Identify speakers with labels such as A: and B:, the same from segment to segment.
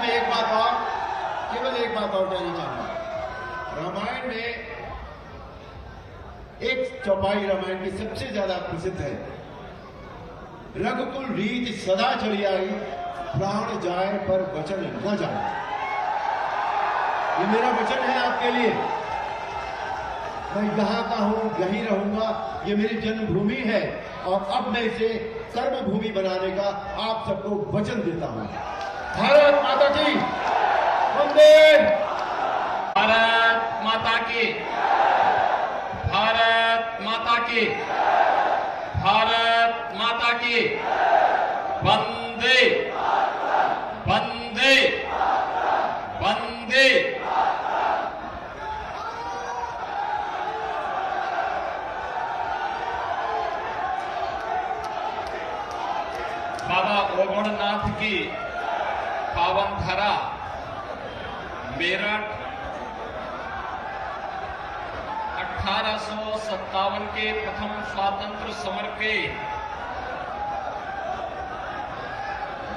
A: में एक बात और, केवल एक बात और कहना चाहूंगा। रामायण में एक चौपाई रामायण की सबसे ज्यादा प्रसिद्ध है, रघुकुल रीत सदा चली आई, प्राण जाए पर वचन न जाए। ये मेरा वचन है आपके लिए। मैं यहाँ का हूं, यहीं रहूंगा, ये मेरी जन्मभूमि है और अब मैं इसे कर्मभूमि बनाने का आप सबको वचन देता हूं। भारत माता की वंदे।
B: भारत माता की, भारत माता की, भारत माता की, वंदे वंदे वंदे। बाबा ओगणनाथ की पावन धरा मेरठ 1857 के प्रथम स्वातंत्र समर के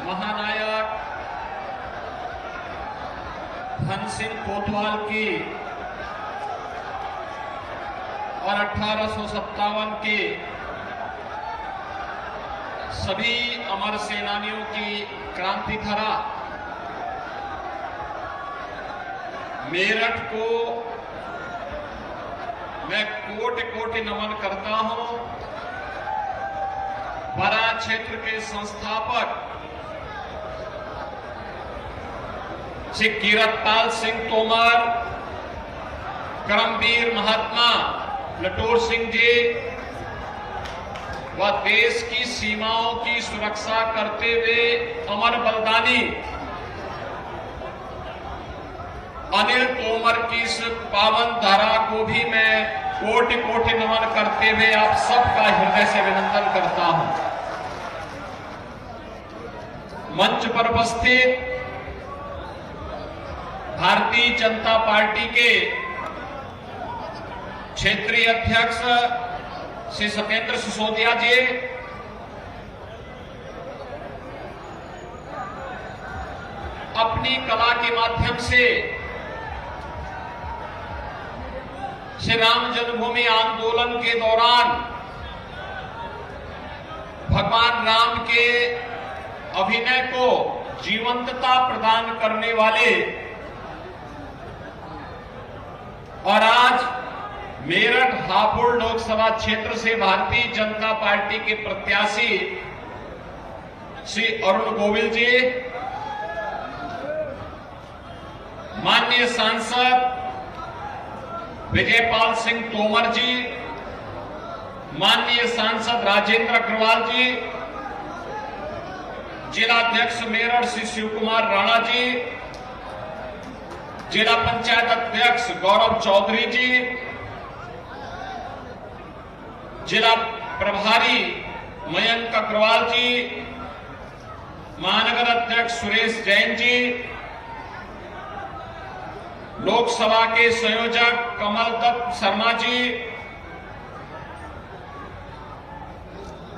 B: महानायक धन सिंह कोतवाल की और 1857 के सभी अमर सेनानियों की क्रांति धरा मेरठ को मैं कोटि कोटि नमन करता हूं। बरा क्षेत्र के संस्थापक श्री कीरतपाल सिंह तोमर, कर्मवीर महात्मा लटोर सिंह जी व देश की सीमाओं की सुरक्षा करते हुए अमर बलिदानी अनिल तोमर की इस पावन धारा को भी मैं कोटि कोटि नमन करते हुए आप सबका हृदय से अभिनंदन करता हूं। मंच पर उपस्थित भारतीय जनता पार्टी के क्षेत्रीय अध्यक्ष श्री सत्येंद्र सिसोदिया जी, अपनी कला के माध्यम से श्री राम जन्मभूमि आंदोलन के दौरान भगवान राम के अभिनय को जीवंतता प्रदान करने वाले और आज मेरठ हापुड़ लोकसभा क्षेत्र से भारतीय जनता पार्टी के प्रत्याशी श्री अरुण गोविल जी, माननीय सांसद विजयपाल सिंह तोमर जी, माननीय सांसद राजेंद्र अग्रवाल जी, जिलाध्यक्ष मेरठ श्री शिव कुमार राणा जी, जिला पंचायत अध्यक्ष गौरव चौधरी जी, जिला प्रभारी मयंक अग्रवाल जी, महानगर अध्यक्ष सुरेश जैन जी, लोकसभा के संयोजक कमल दत्त शर्मा जी,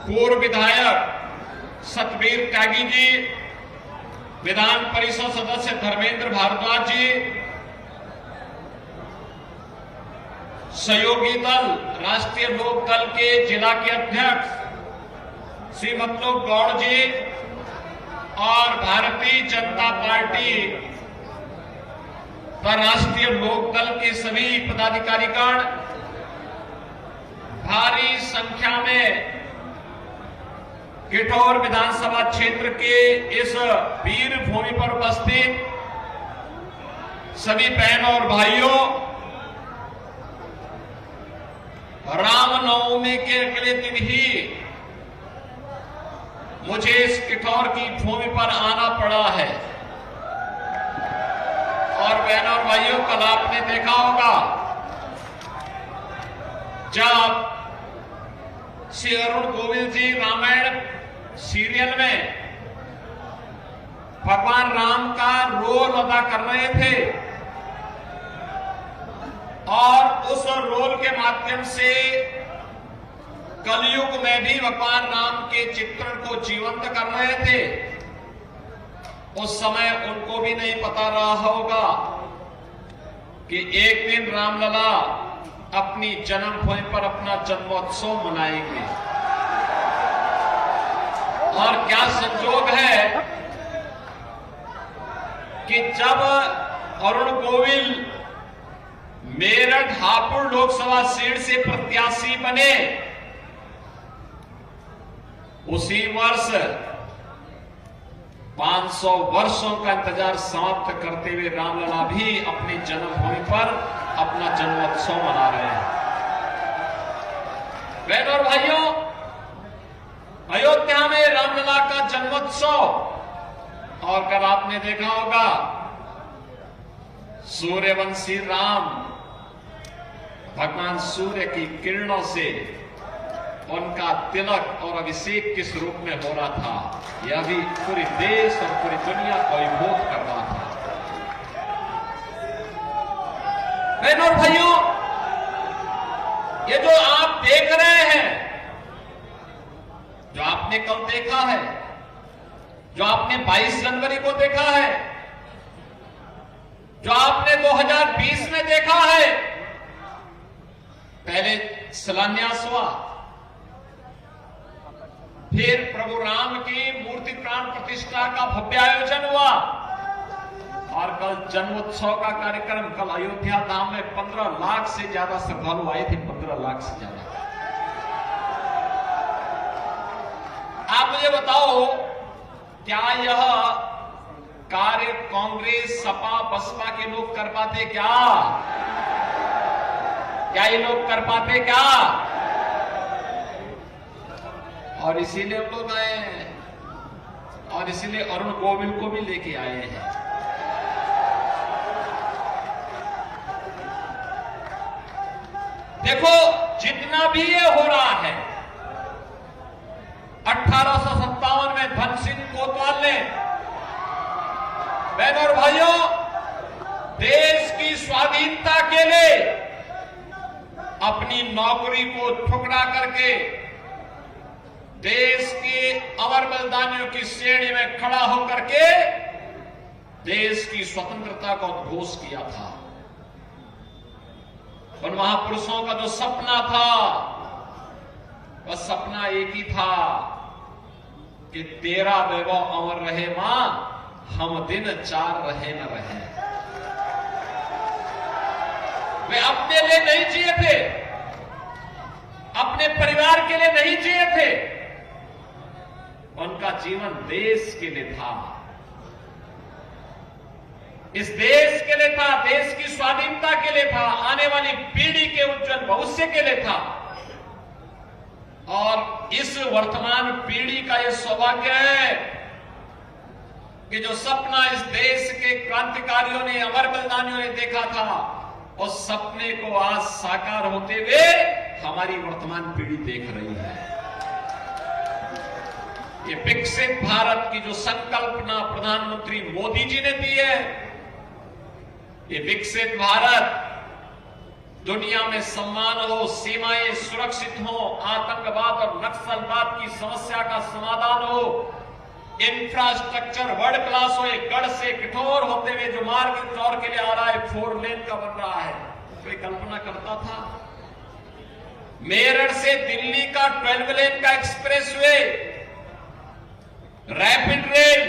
B: पूर्व विधायक सतबीर त्यागी जी, विधान परिषद सदस्य धर्मेंद्र भारद्वाज जी, सहयोगी दल राष्ट्रीय लोक दल के जिला के अध्यक्ष श्री मतलोक गौड़ जी और भारतीय जनता पार्टी व राष्ट्रीय लोक दल के सभी पदाधिकारीगण, भारी संख्या में किठौर विधानसभा क्षेत्र के इस वीर भूमि पर उपस्थित सभी बहनों और भाइयों, रामनवमी के अगले दिन ही मुझे इस किठौर की भूमि पर आना पड़ा है। और बहनों और भाइयों, कल आपने देखा होगा जब श्री अरुण गोविल जी रामायण सीरियल में भगवान राम का रोल अदा कर रहे थे और उस रोल के माध्यम से कलयुग में भी भगवान राम के चित्रण को जीवंत कर रहे थे। उस समय उनको भी नहीं पता रहा होगा कि एक दिन रामलला अपनी जन्मभूमि पर अपना जन्मोत्सव मनाएंगे। और क्या संजोग है कि जब अरुण गोविल मेरठ हापुड़ लोकसभा सीट से प्रत्याशी बने, उसी वर्ष 500 वर्षों का इंतजार समाप्त करते हुए रामलला भी अपनी जन्मभूमि पर अपना जन्मोत्सव मना रहे हैं। बहनों और भाइयों, अयोध्या में रामलला का जन्मोत्सव, और कल आपने देखा होगा सूर्यवंशी राम भगवान सूर्य की किरणों से उनका तिलक और अभिषेक किस रूप में हो रहा था, यह भी पूरे देश और पूरी दुनिया को अभिभूत कर रहा था। बहनों और भाइयों, ये जो आप देख रहे हैं, जो आपने कल देखा है, जो आपने 22 जनवरी को देखा है, जो आपने 2020 में देखा है, पहले शिलान्यास हुआ, फिर प्रभु राम की मूर्ति प्राण प्रतिष्ठा का भव्य आयोजन हुआ, और कल जन्मोत्सव का कार्यक्रम। कल अयोध्या धाम में 15 लाख से ज्यादा श्रद्धालु आए थे, 15 लाख से ज्यादा। आप मुझे बताओ, क्या यह कार्य कांग्रेस, सपा, बसपा के लोग कर पाते क्या? क्या ये लोग कर पाते क्या? और इसीलिए हम लोग आए हैं, और इसीलिए अरुण गोविल को भी लेके आए हैं। देखो, जितना भी ये हो रहा है, 1857 में धन सिंह कोतवाल ने, बहनों और भाइयों, देश की स्वाधीनता के लिए अपनी नौकरी को ठुकरा करके देश के अमर बलिदानियों की श्रेणी में खड़ा होकर के देश की स्वतंत्रता का उद्घोष किया था। उन महापुरुषों का जो सपना था, वह सपना एक ही था कि तेरा वैभव अमर रहे मां, हम दिन चार रहे न रहे। वे अपने लिए नहीं जिए थे, अपने परिवार के लिए नहीं जिए थे, उनका जीवन देश के लिए था, इस देश के लिए था, देश की स्वाधीनता के लिए था, आने वाली पीढ़ी के उज्जवल भविष्य के लिए था। और इस वर्तमान पीढ़ी का यह सौभाग्य है कि जो सपना इस देश के क्रांतिकारियों ने, अमर बलिदानियों ने देखा था, उस सपने को आज साकार होते हुए हमारी वर्तमान पीढ़ी देख रही है। ये विकसित भारत की जो संकल्पना प्रधानमंत्री मोदी जी ने दी है, ये विकसित भारत दुनिया में सम्मान हो, सीमाएं सुरक्षित हो, आतंकवाद और नक्सलवाद की समस्या का समाधान हो, इंफ्रास्ट्रक्चर वर्ल्ड क्लास हो, एक गढ़ से कठोर होते हुए जो मार्ग दौर के लिए आ रहा है, 4 लेन का बन रहा है, कोई कल्पना करता था? मेरठ से दिल्ली का 12 लेन का expressway, rapid rail,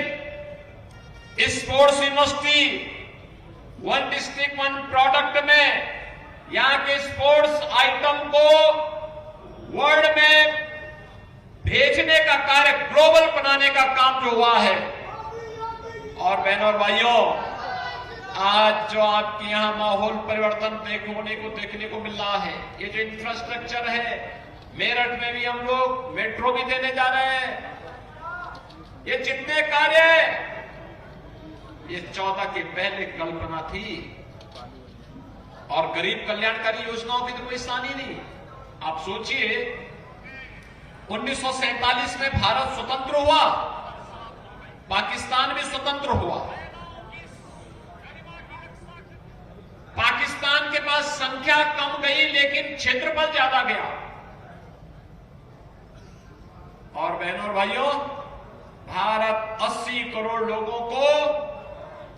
B: sports university, 1 district 1 product में यहां के स्पोर्ट्स आइटम को वर्ल्ड में भेजने का कार्य, ग्लोबल बनाने का काम जो हुआ है। और बहनों और भाइयों, आज जो आपके यहां माहौल परिवर्तन देखने को मिल रहा है, ये जो इंफ्रास्ट्रक्चर है, मेरठ में भी हम लोग मेट्रो भी देने जा रहे हैं, ये जितने कार्य हैं, ये 14 के पहले कल्पना थी। और गरीब कल्याणकारी योजनाओं की तो कोई सानी नहीं। आप सोचिए, 1947 में भारत स्वतंत्र हुआ, पाकिस्तान भी स्वतंत्र हुआ। पाकिस्तान के पास संख्या कम गई, लेकिन क्षेत्रफल ज्यादा गया। और बहनों और भाइयों, भारत 80 करोड़ लोगों को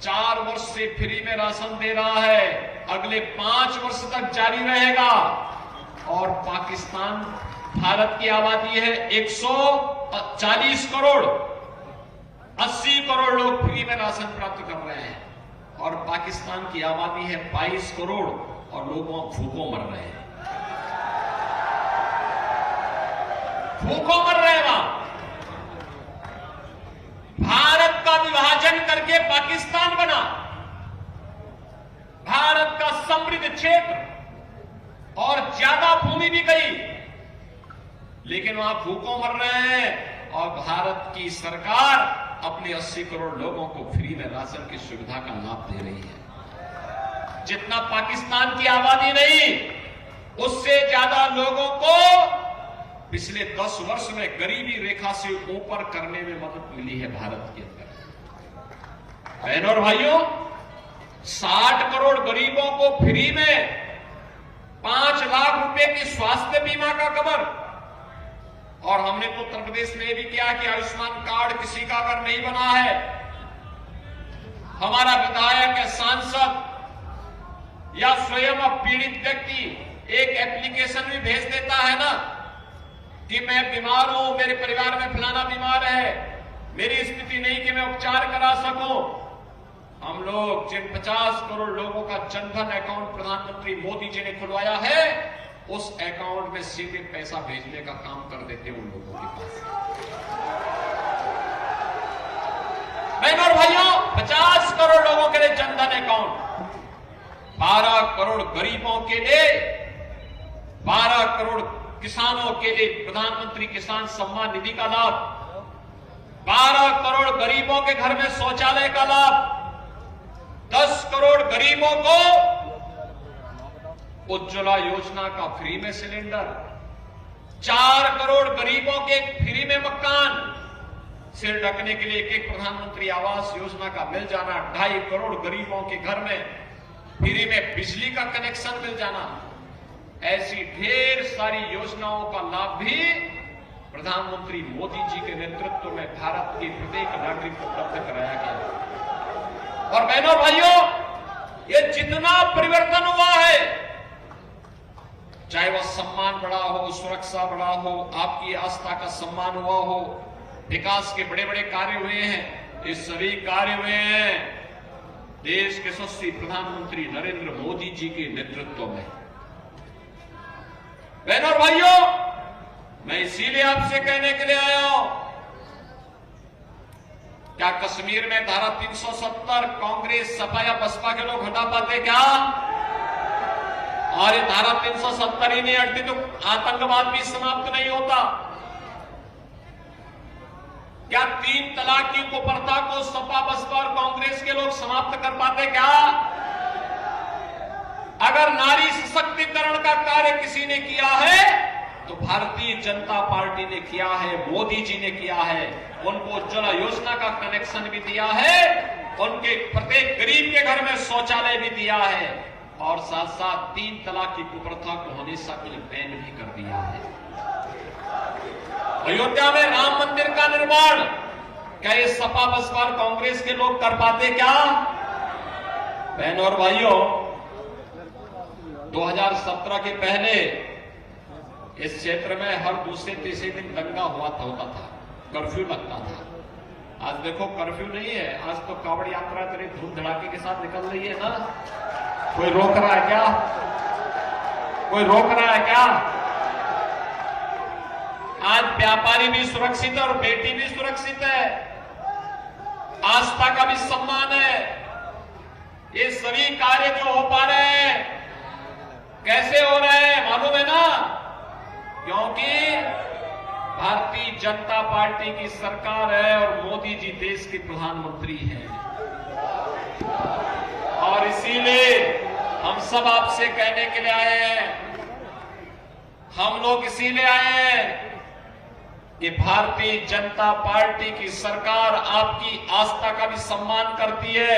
B: 4 वर्ष से फ्री में राशन दे रहा है, अगले 5 वर्ष तक जारी रहेगा। और पाकिस्तान, भारत की आबादी है 140 करोड़, 80 करोड़ लोग फ्री में राशन प्राप्त कर रहे हैं, और पाकिस्तान की आबादी है 22 करोड़ और लोग वहां भूखों मर रहे हैं, भूखों मर रहे हैं वहां। भारत का विभाजन करके पाकिस्तान बना, भारत का समृद्ध क्षेत्र और ज्यादा भूमि भी गई, लेकिन वहां भूखों मर रहे हैं और भारत की सरकार अपने 80 करोड़ लोगों को फ्री में राशन की सुविधा का लाभ दे रही है। जितना पाकिस्तान की आबादी नहीं, उससे ज्यादा लोगों को पिछले 10 वर्ष में गरीबी रेखा से ऊपर करने में मदद मिली है भारत के अंदर। बहनों और भाइयों, 60 करोड़ गरीबों को फ्री में 5 लाख रुपए की स्वास्थ्य बीमा का कवर, और हमने तो उत्तर प्रदेश में भी किया कि आयुष्मान कार्ड किसी का अगर नहीं बना है, हमारा विधायक या सांसद या स्वयं पीड़ित व्यक्ति एक एप्लीकेशन भी भेज देता है ना कि मैं बीमार हूं, मेरे परिवार में फलाना बीमार है, मेरी स्थिति नहीं कि मैं उपचार करा सकूं। हम लोग जिन 50 करोड़ लोगों का जनधन अकाउंट प्रधानमंत्री मोदी जी ने खुलवाया है, उस अकाउंट में सीधे पैसा भेजने का काम कर देते उन लोगों के पास। बहनों और भाइयों, 50 करोड़ लोगों के लिए जनधन अकाउंट, 12 करोड़ गरीबों के लिए, 12 करोड़ किसानों के लिए प्रधानमंत्री किसान सम्मान निधि का लाभ, 12 करोड़ गरीबों के घर में शौचालय का लाभ, 10 करोड़ गरीबों को उज्ज्वला योजना का फ्री में सिलेंडर, 4 करोड़ गरीबों के फ्री में मकान, सिर ढकने के लिए एक प्रधानमंत्री आवास योजना का मिल जाना, 2.5 करोड़ गरीबों के घर में फ्री में बिजली का कनेक्शन मिल जाना, ऐसी ढेर सारी योजनाओं का लाभ भी प्रधानमंत्री मोदी जी के नेतृत्व में भारत के प्रत्येक नागरिक को उपलब्ध कराया गया। और बहनों भाइयों, ये जितना परिवर्तन हुआ है, चाहे वह सम्मान बढ़ा हो, सुरक्षा बढ़ा हो, आपकी आस्था का सम्मान हुआ हो, विकास के बड़े बड़े कार्य हुए हैं, ये सभी कार्य हुए हैं देश के यशस्वी प्रधानमंत्री नरेंद्र मोदी जी के नेतृत्व में। बहनों और भाइयों, मैं इसीलिए आपसे कहने के लिए आया हूं, क्या कश्मीर में धारा 370 कांग्रेस, सपा या बसपा के लोग हटा पाते क्या? और ये धारा 370 ही नहीं हटती तो आतंकवाद भी समाप्त नहीं होता। क्या 3 तलाक की कुप्रथा को सपा, बसपा और कांग्रेस के लोग समाप्त कर पाते क्या? अगर नारी सशक्तिकरण का कार्य किसी ने किया है तो भारतीय जनता पार्टी ने किया है, मोदी जी ने किया है। उनको उज्ज्वला योजना का कनेक्शन भी दिया है, उनके प्रत्येक गरीब के घर में शौचालय भी दिया है, और साथ साथ 3 तलाक की कुप्रथा को हमेशा के लिए बैन भी कर दिया है। अयोध्या में राम मंदिर का निर्माण क्या ये सपा, बसपा और कांग्रेस के लोग कर पाते क्या? बहनों और भाइयों, 2017 के पहले इस क्षेत्र में हर दूसरे तीसरे दिन दंगा होता था, कर्फ्यू लगता था। आज देखो कर्फ्यू नहीं है, आज तो कांवड़ यात्रा तेरे धूम धड़ाके के साथ निकल रही है ना। कोई रोक रहा है क्या? कोई रोक रहा है क्या? आज व्यापारी भी सुरक्षित है और बेटी भी सुरक्षित है, आस्था का भी सम्मान है। ये सभी कार्य जो हो पा रहे हैं, कैसे हो रहे हैं मालूम है ना? क्योंकि भारतीय जनता पार्टी की सरकार है और मोदी जी देश के प्रधानमंत्री हैं। और इसीलिए हम सब आपसे कहने के लिए आए हैं, हम लोग इसीलिए आए हैं कि भारतीय जनता पार्टी की सरकार आपकी आस्था का भी सम्मान करती है,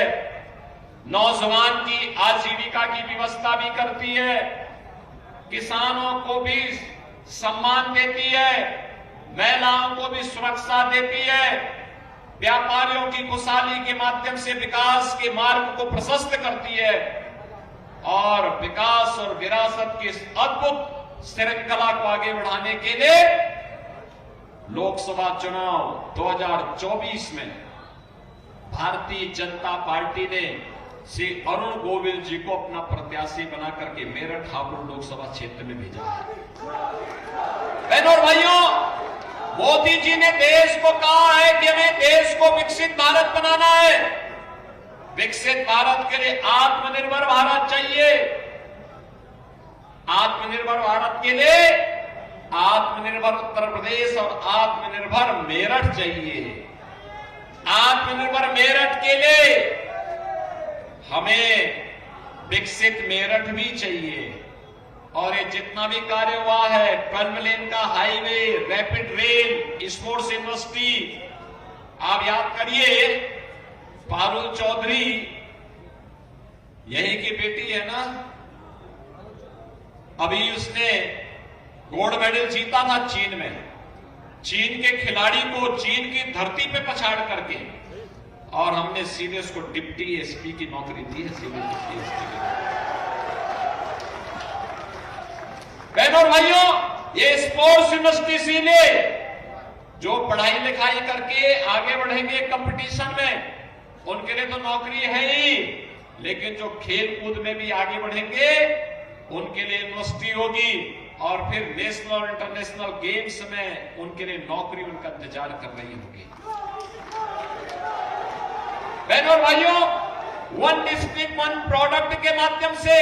B: नौजवान की आजीविका की व्यवस्था भी करती है, किसानों को भी सम्मान देती है, महिलाओं को भी सुरक्षा देती है, व्यापारियों की खुशहाली के माध्यम से विकास के मार्ग को प्रशस्त करती है और विकास और विरासत की इस अद्भुत श्रृंखला को आगे बढ़ाने के लिए लोकसभा चुनाव 2024 में भारतीय जनता पार्टी ने श्री अरुण गोविल जी को अपना प्रत्याशी बना करके मेरठ हापुड़ लोकसभा क्षेत्र में भेजा है। बहनों और भाइयों, मोदी जी ने देश को कहा है कि हमें देश को विकसित भारत बनाना है। विकसित भारत के लिए आत्मनिर्भर भारत चाहिए। आत्मनिर्भर भारत के लिए आत्मनिर्भर उत्तर प्रदेश और आत्मनिर्भर मेरठ चाहिए। आत्मनिर्भर मेरठ के लिए हमें विकसित मेरठ भी चाहिए। और ये जितना भी कार्य हुआ है, 12 लेन का highway, rapid rail, sports university, आप याद करिए पारुल चौधरी यहीं की बेटी है ना, अभी उसने गोल्ड मेडल जीता था चीन में। चीन के खिलाड़ी को चीन की धरती पे पछाड़ करके, और हमने सीधे उसको डिप्टी एसपी की नौकरी दी है। सीधे डिप्टी एसपी की। बहनों और भाइयों, ये स्पोर्ट्स यूनिवर्सिटी इसीलिए जो पढ़ाई लिखाई करके आगे बढ़ेंगे कंपटीशन में, उनके लिए तो नौकरी है ही, लेकिन जो खेल कूद में भी आगे बढ़ेंगे उनके लिए यूनिवर्सिटी होगी, और फिर नेशनल और इंटरनेशनल गेम्स में उनके लिए नौकरी उनका इंतजार कर रही होगी। बहनों और भाइयों, वन डिस्ट्रिक्ट वन प्रोडक्ट के माध्यम से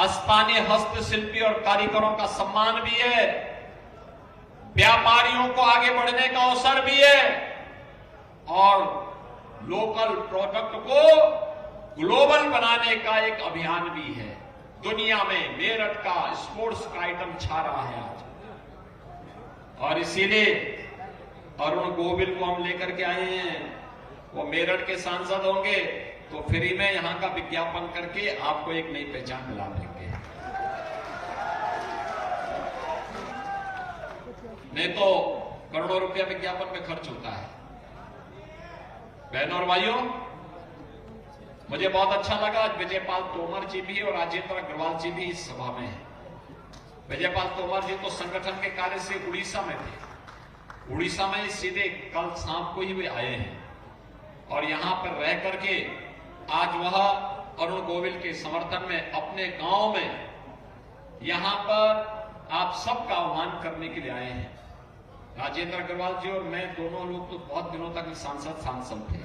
B: स्थानीय हस्तशिल्पी और कारीगरों का सम्मान भी है, व्यापारियों को आगे बढ़ने का अवसर भी है, और लोकल प्रोडक्ट को ग्लोबल बनाने का एक अभियान भी है। दुनिया में मेरठ का स्पोर्ट्स का आइटम छा रहा है आज, और इसीलिए अरुण गोविल को हम लेकर के आए हैं। वो मेरठ के सांसद होंगे तो फ्री में यहां का विज्ञापन करके आपको एक नई पहचान दिला देंगे। नहीं तो करोड़ों रुपया विज्ञापन में खर्च होता है। बहनों और भाइयों, मुझे बहुत अच्छा लगा आज विजयपाल तोमर जी भी और राजेंद्र अग्रवाल जी भी इस सभा में हैं। विजयपाल तोमर जी तो संगठन के कार्य से उड़ीसा में थे। उड़ीसा में सीधे कल शाम को ही वे आए हैं, और यहां पर रह करके आज वह अरुण गोविल के समर्थन में अपने गांव में यहां पर आप सबका आह्वान करने के लिए आए हैं। राजेंद्र अग्रवाल जी और मैं दोनों लोग तो बहुत दिनों तक सांसद थे।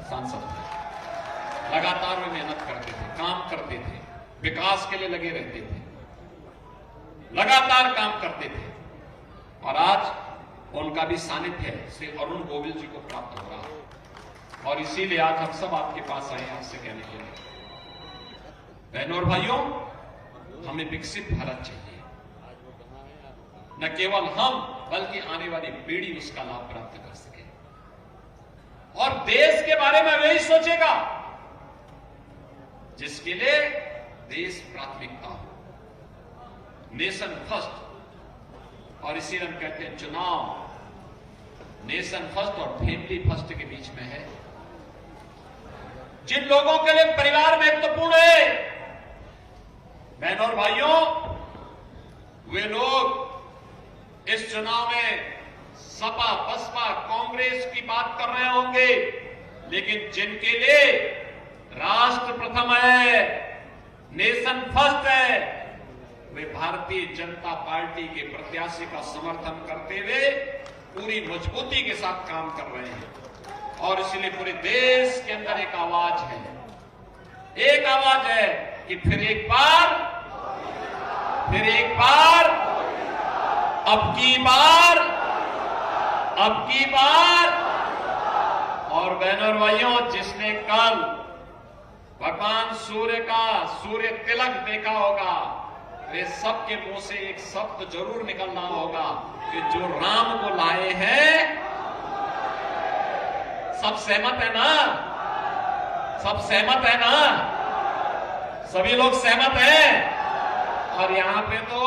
B: लगातार वे मेहनत करते थे, काम करते थे, विकास के लिए लगे रहते थे, लगातार काम करते थे, और आज उनका भी सानिध्य श्री अरुण गोविल जी को प्राप्त हो रहा है। और इसीलिए आज हम सब आपके पास आए हैं आपसे कहने के लिए, बहनों और भाइयों, हमें विकसित भारत चाहिए। न केवल हम बल्कि आने वाली पीढ़ी उसका लाभ प्राप्त कर सके, और देश के बारे में वही सोचेगा जिसके लिए देश प्राथमिकता हो, नेशन फर्स्ट। और इसीलिए हम कहते हैं चुनाव नेशन फर्स्ट और फैमिली फर्स्ट के बीच में है। जिन लोगों के लिए परिवार महत्वपूर्ण है, बहनों और भाइयों, वे लोग इस चुनाव में सपा बसपा कांग्रेस की बात कर रहे होंगे, लेकिन जिनके लिए राष्ट्र प्रथम है, नेशन फर्स्ट है, वे भारतीय जनता पार्टी के प्रत्याशी का समर्थन करते हुए पूरी मजबूती के साथ काम कर रहे हैं। और इसलिए पूरे देश के अंदर एक आवाज है कि फिर एक बार, अब की बार। और बहनों और भाइयों, जिसने कल भगवान सूर्य तिलक देखा होगा, वे सबके मुंह से एक शब्द जरूर निकल रहा होगा कि जो राम को लाए हैं। सब सहमत है ना? सब सहमत है ना? सभी लोग सहमत हैं। और यहां पे तो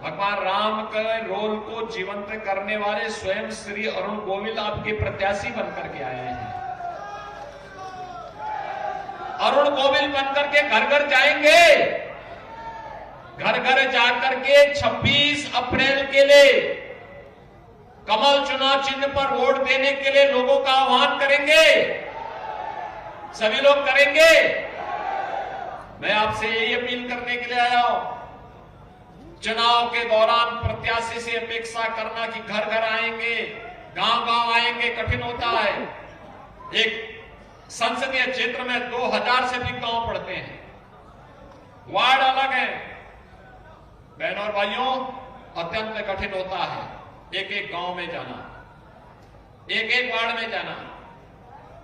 B: भगवान राम के रोल को जीवंत करने वाले स्वयं श्री अरुण गोविल आपके प्रत्याशी बनकर के आए हैं। अरुण गोविल बनकर के घर घर जाएंगे, घर घर जाकर के 26 अप्रैल के लिए कमल चुनाव चिन्ह पर वोट देने के लिए लोगों का आह्वान करेंगे। सभी लोग करेंगे। मैं आपसे यही अपील करने के लिए आया हूं। चुनाव के दौरान प्रत्याशी से अपेक्षा करना कि घर घर आएंगे, गांव गांव आएंगे, कठिन होता है। एक संसदीय क्षेत्र में 2000 से अधिक गांव पड़ते हैं, वार्ड अलग है। बहनों और भाइयों, अत्यंत कठिन होता है एक एक गांव में जाना, एक एक वार्ड में जाना।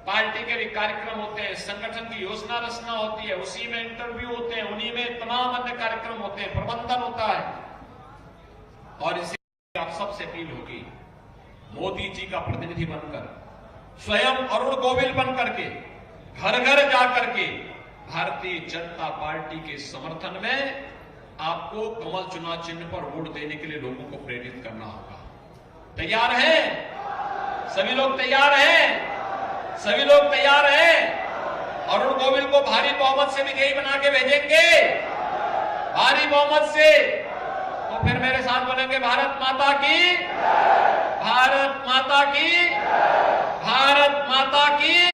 B: पार्टी के भी कार्यक्रम होते हैं, संगठन की योजना रचना होती है, उसी में इंटरव्यू होते हैं, उन्हीं में तमाम अन्य कार्यक्रम होते हैं, प्रबंधन होता है। और इसी आप सबसे अपील होगी, मोदी जी का प्रतिनिधि बनकर, स्वयं अरुण गोविल बनकर के घर घर जाकर के भारतीय जनता पार्टी के समर्थन में आपको कमल चुनाव चिन्ह पर वोट देने के लिए लोगों को प्रेरित करना होगा। तैयार हैं? सभी लोग तैयार हैं? सभी लोग तैयार हैं? अरुण गोविल को भारी बहुमत से विजयी बना के भेजेंगे, भारी बहुमत से। तो फिर मेरे साथ बोलेंगे, भारत माता की, भारत माता की, भारत माता की।